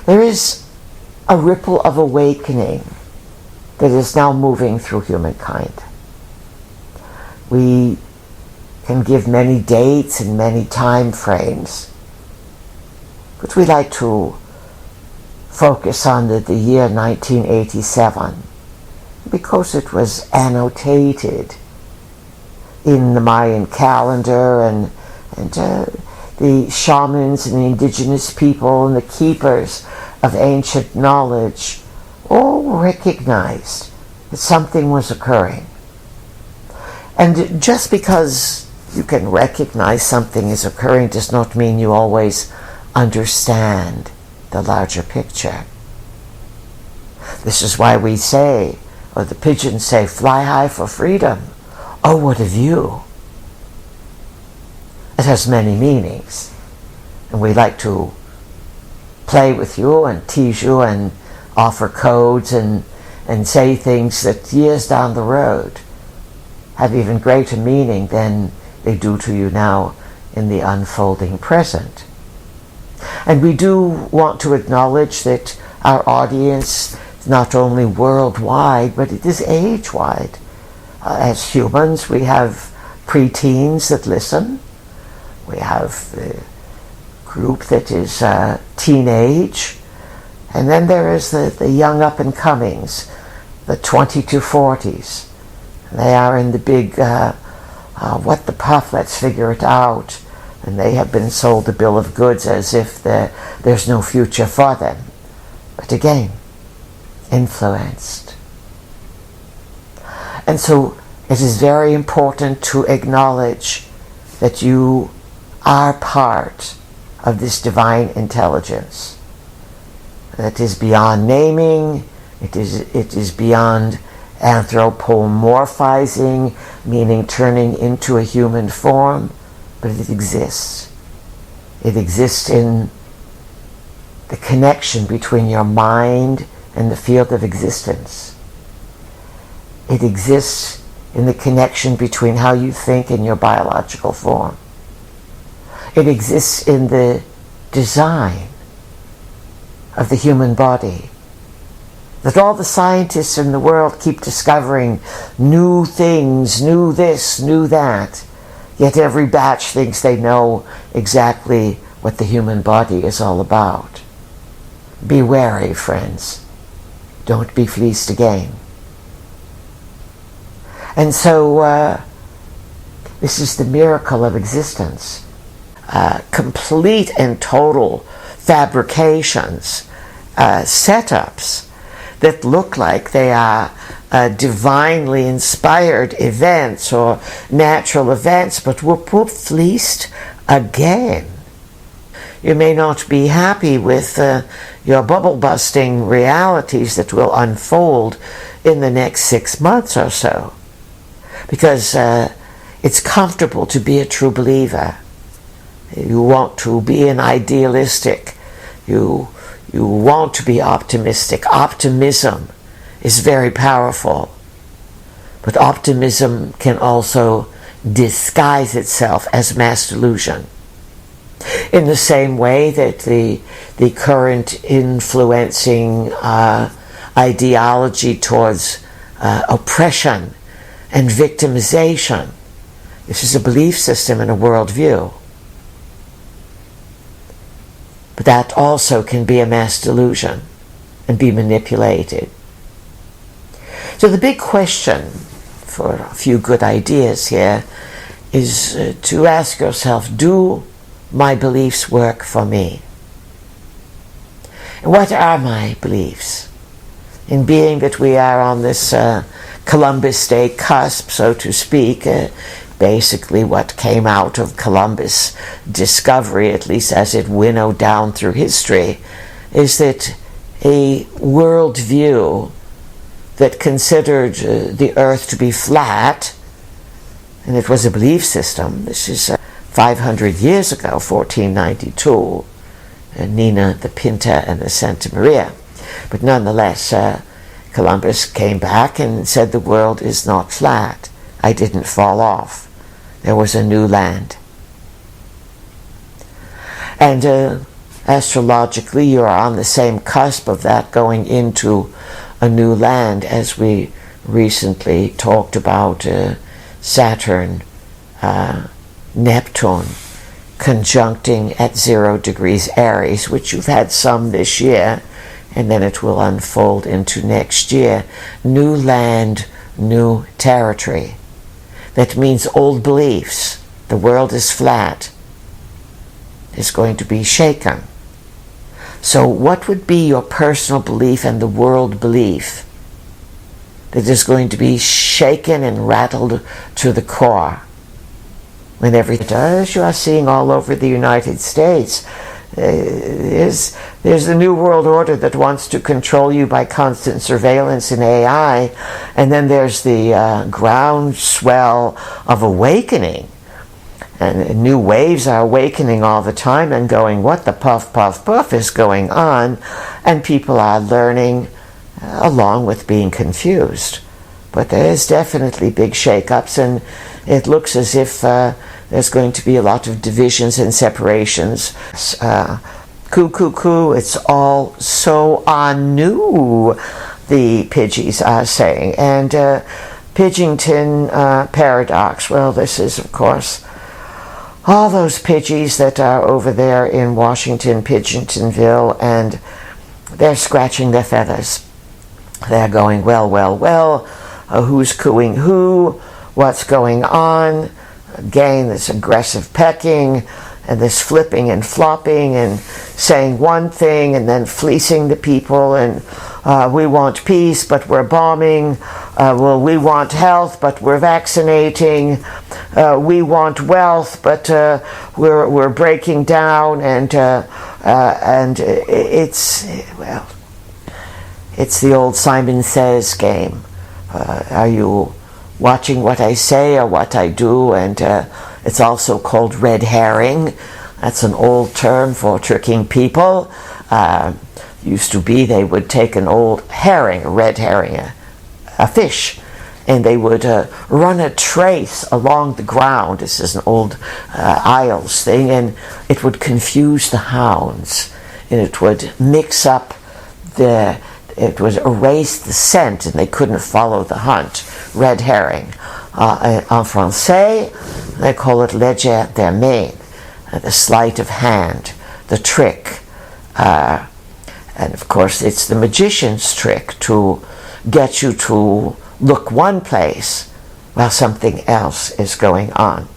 There is a ripple of awakening that is now moving through humankind. We can give many dates and many time frames, but we like to focus on the year 1987 because it was annotated in the Mayan calendar, and the shamans and the indigenous people and the keepers of ancient knowledge all recognized that something was occurring. And just because you can recognize something is occurring does not mean you always understand the larger picture. This is why we say, or the pigeons say, fly high for freedom. Oh, what a view. It has many meanings. And we like to play with you and tease you and offer codes and say things that years down the road have even greater meaning than they do to you now in the unfolding present. And we do want to acknowledge that our audience is not only worldwide, but it is age-wide. As humans, we have preteens that listen. We have the group that is teenage. And then there is the young up-and-comings, the 20 to 40s. They are in the big, what the puff, let's figure it out. And they have been sold a bill of goods as if there's no future for them. But again, influenced. And so it is very important to acknowledge that you are part of this divine intelligence. That is beyond naming, it is beyond anthropomorphizing, meaning turning into a human form, but it exists. It exists in the connection between your mind and the field of existence. It exists in the connection between how you think and your biological form. It exists in the design of the human body. That all the scientists in the world keep discovering new things, new this, new that, yet every batch thinks they know exactly what the human body is all about. Be wary, friends. Don't be fleeced again. And so this is the miracle of existence. Complete and total fabrications, setups that look like they are divinely inspired events or natural events, but whoop whoop, fleeced again. You may not be happy with your bubble busting realities that will unfold in the next 6 months or so, because it's comfortable to be a true believer. You want to be an idealistic. You want to be optimistic. Optimism is very powerful. But optimism can also disguise itself as mass delusion. In the same way that the current influencing ideology towards oppression and victimization, this is a belief system and a worldview. But that also can be a mass delusion and be manipulated. So the big question for a few good ideas here is to ask yourself, do my beliefs work for me? And what are my beliefs? In being that we are on this Columbus Day cusp, so to speak, basically what came out of Columbus' discovery, at least as it winnowed down through history, is that a worldview that considered the earth to be flat, and it was a belief system. This is 500 years ago, 1492, Nina, the Pinta and the Santa Maria. But nonetheless, Columbus came back and said the world is not flat. I didn't fall off. There was a new land. And astrologically, you're on the same cusp of that going into a new land, as we recently talked about Saturn, Neptune conjuncting at 0 degrees Aries, which you've had some this year, and then it will unfold into next year. New land, new territory. That means old beliefs. The world is flat. Is going to be shaken. So what would be your personal belief and the world belief that is going to be shaken and rattled to the core? When everything does, you are seeing all over the United States, there's the New World Order that wants to control you by constant surveillance and AI, and then there's the groundswell of awakening. And new waves are awakening all the time and going, what the puff, puff, puff is going on? And people are learning along with being confused. But there is definitely big shake-ups, and it looks as if there's going to be a lot of divisions and separations. Coo, it's all so new, the Pidgeys are saying. And Pidgington paradox, well, this is, of course, all those Pidgeys that are over there in Washington, Pidgeontonville, and they're scratching their feathers. They're going, well, who's cooing who, what's going on? Again, this aggressive pecking, and this flipping and flopping, and saying one thing and then fleecing the people, and we want peace, but we're bombing. Well, we want health, but we're vaccinating. We want wealth, but we're breaking down, and it's the old Simon Says game. Are you watching what I say or what I do? And it's also called red herring. That's an old term for tricking people. Used to be they would take an old herring, a red herring, a fish, and they would run a trace along the ground. This is an old Isles thing, and it would confuse the hounds, and it would mix up it would erase the scent, and they couldn't follow the hunt. Red herring. En français, they call it légerdemain, the sleight of hand, the trick. And of course, it's the magician's trick to get you to look one place while something else is going on.